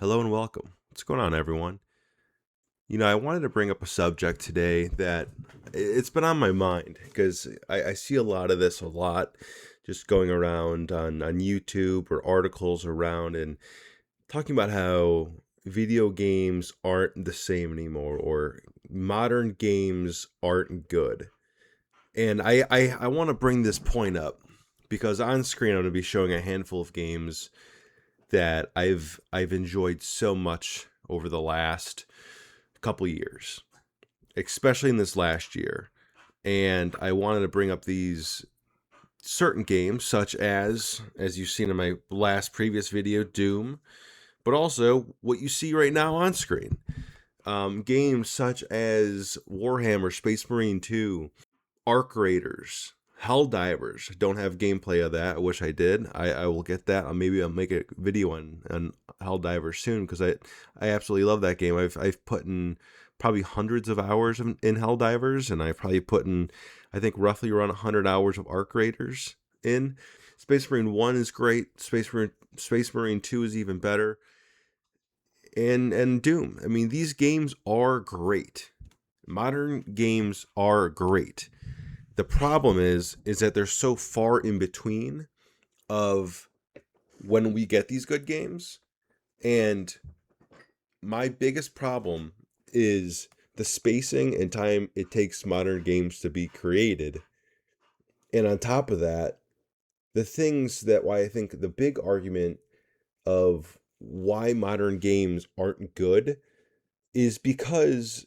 Hello and welcome. What's going on, everyone? I wanted to bring up a subject today that it's been on my mind because I see a lot of this a lot just going around on YouTube or articles around and talking about how video games aren't the same anymore or modern games aren't good. And I want to bring this point up because on screen I'm going to be showing a handful of games that I've enjoyed so much over the last couple years, especially in this last year. And I wanted to bring up these certain games, such as you've seen in my last previous video, Doom, but also what you see right now on screen. Games such as Warhammer Space Marine 2, Arc Raiders, Helldivers. Don't have gameplay of that. I wish I did. I will get that. Maybe I'll make a video on Helldivers soon because I absolutely love that game. I've put in probably hundreds of hours in Helldivers, and I've probably put in I think roughly around 100 hours of Arc Raiders in. Space Marine 1 is great. Space Marine 2 is even better. And Doom. I mean, these games are great. Modern games are great. The problem is that they're so far in between of when we get these good games. And my biggest problem is the spacing and time it takes modern games to be created. And on top of that, the things that why I think the big argument of why modern games aren't good is because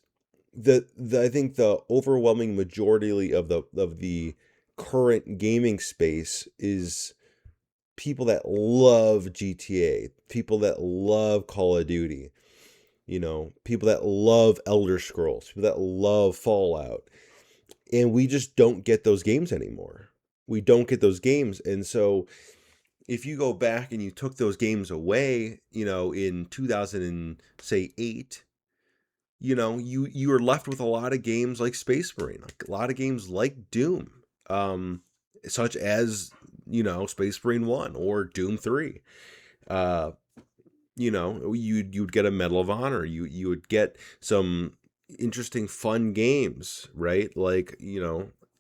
the I think the overwhelming majority of the current gaming space is people that love GTA, people that love Call of Duty, people that love Elder Scrolls, people that love Fallout. And we just don't get those games anymore. We don't get those games. And so if you go back and you took those games away, in 2000 and say 8, you are left with a lot of games like Space Marine, like a lot of games like Doom, such as Space Marine 1 or Doom 3. Uh, you'd get a Medal of Honor. You would get some interesting, fun games, right? Like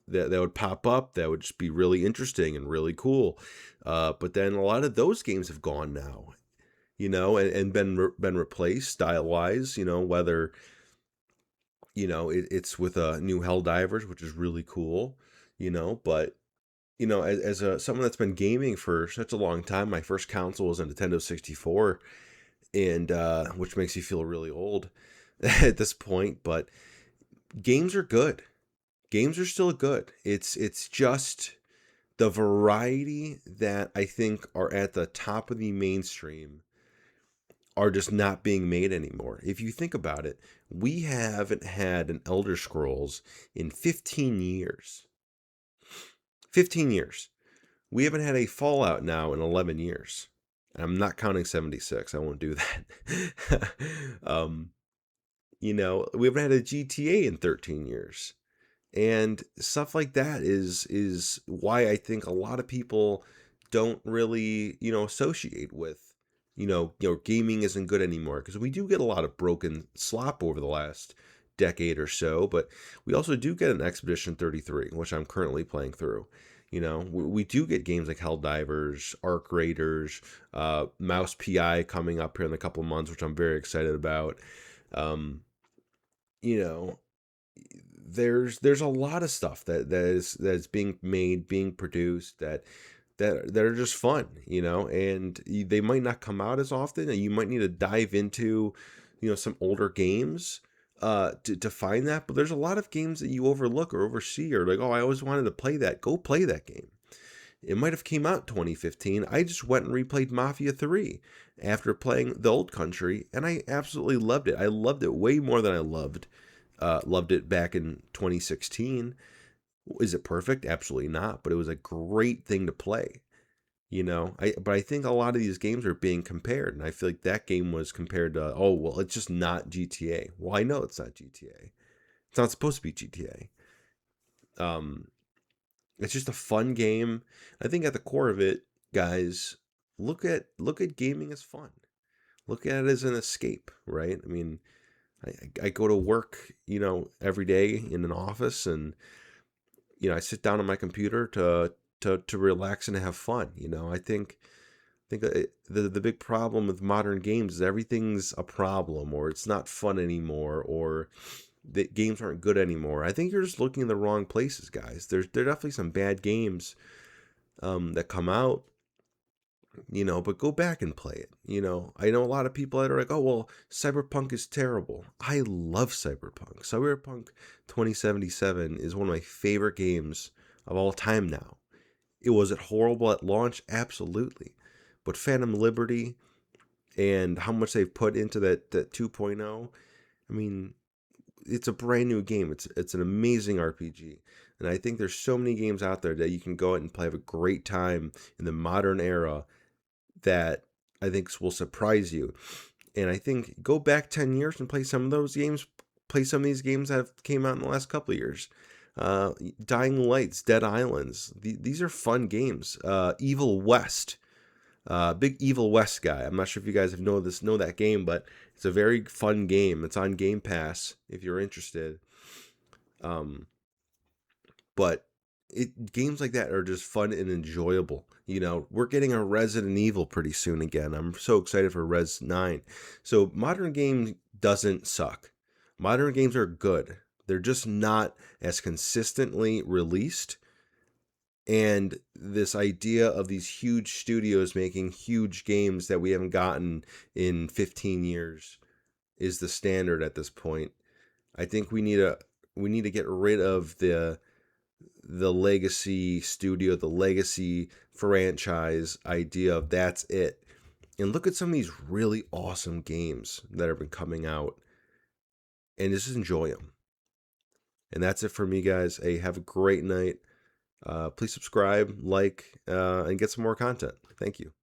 that would pop up that would just be really interesting and really cool. But then a lot of those games have gone now, and been replaced style wise. Whether it's with a new Helldivers, which is really cool, but as a someone that's been gaming for such a long time, my first console was a Nintendo 64, and which makes you feel really old at this point, but games are good. Games are still good. It's just the variety that I think are at the top of the mainstream are just not being made anymore. If you think about it, we haven't had an Elder Scrolls in 15 years. 15 years. We haven't had a Fallout now in 11 years. I'm not counting 76. I won't do that. um, we haven't had a GTA in 13 years. And stuff like that is why I think a lot of people don't really, associate with, gaming isn't good anymore because we do get a lot of broken slop over the last decade or so, but we also do get an Expedition 33, which I'm currently playing through. We do get games like Helldivers, Arc Raiders, Mouse PI coming up here in a couple of months, which I'm very excited about. Um, you know, there's a lot of stuff that is being made, being produced that are just fun, and they might not come out as often, and you might need to dive into, some older games to find that. But there's a lot of games that you overlook or oversee or like, oh, I always wanted to play that. Go play that game. It might have came out 2015. I just went and replayed Mafia 3 after playing the old country, and I absolutely loved it. I loved it way more than I loved it back in 2016. Is it perfect? Absolutely not, but it was a great thing to play. But I think a lot of these games are being compared, and I feel like that game was compared to, oh, well, it's just not GTA. Well, I know it's not GTA. It's not supposed to be GTA. It's just a fun game. I think at the core of it, guys, look at gaming as fun. look at it as an escape, right? I mean, I go to work, every day in an office, and I sit down on my computer to relax and have fun. I think the big problem with modern games is everything's a problem, or it's not fun anymore, or the games aren't good anymore. I think you're just looking in the wrong places, guys. There are definitely some bad games that come out, but go back and play it. I know a lot of people that are like, oh, well, Cyberpunk is terrible. I love Cyberpunk. Cyberpunk 2077 is one of my favorite games of all time now. Was it horrible at launch? Absolutely. But Phantom Liberty and how much they've put into that 2.0, I mean, it's a brand new game. It's an amazing RPG. And I think there's so many games out there that you can go out and play, have a great time in the modern era that I think will surprise you. And I think go back 10 years and play some of those games, play some of these games that have came out in the last couple of years. Dying Lights, Dead Islands. These are fun games. Evil West. Big Evil West guy. I'm not sure if you guys know that game, but it's a very fun game. It's on Game Pass if you're interested. Um, but games like that are just fun and enjoyable. We're getting a Resident Evil pretty soon again. I'm so excited for Res 9. So modern game doesn't suck. Modern games are good. They're just not as consistently released. And this idea of these huge studios making huge games that we haven't gotten in 15 years is the standard at this point. I think we need to get rid of the legacy studio, the legacy franchise idea of that's it. And look at some of these really awesome games that have been coming out and just enjoy them. And that's it for me, guys. Hey, have a great night. Please subscribe, like, and get some more content. Thank you.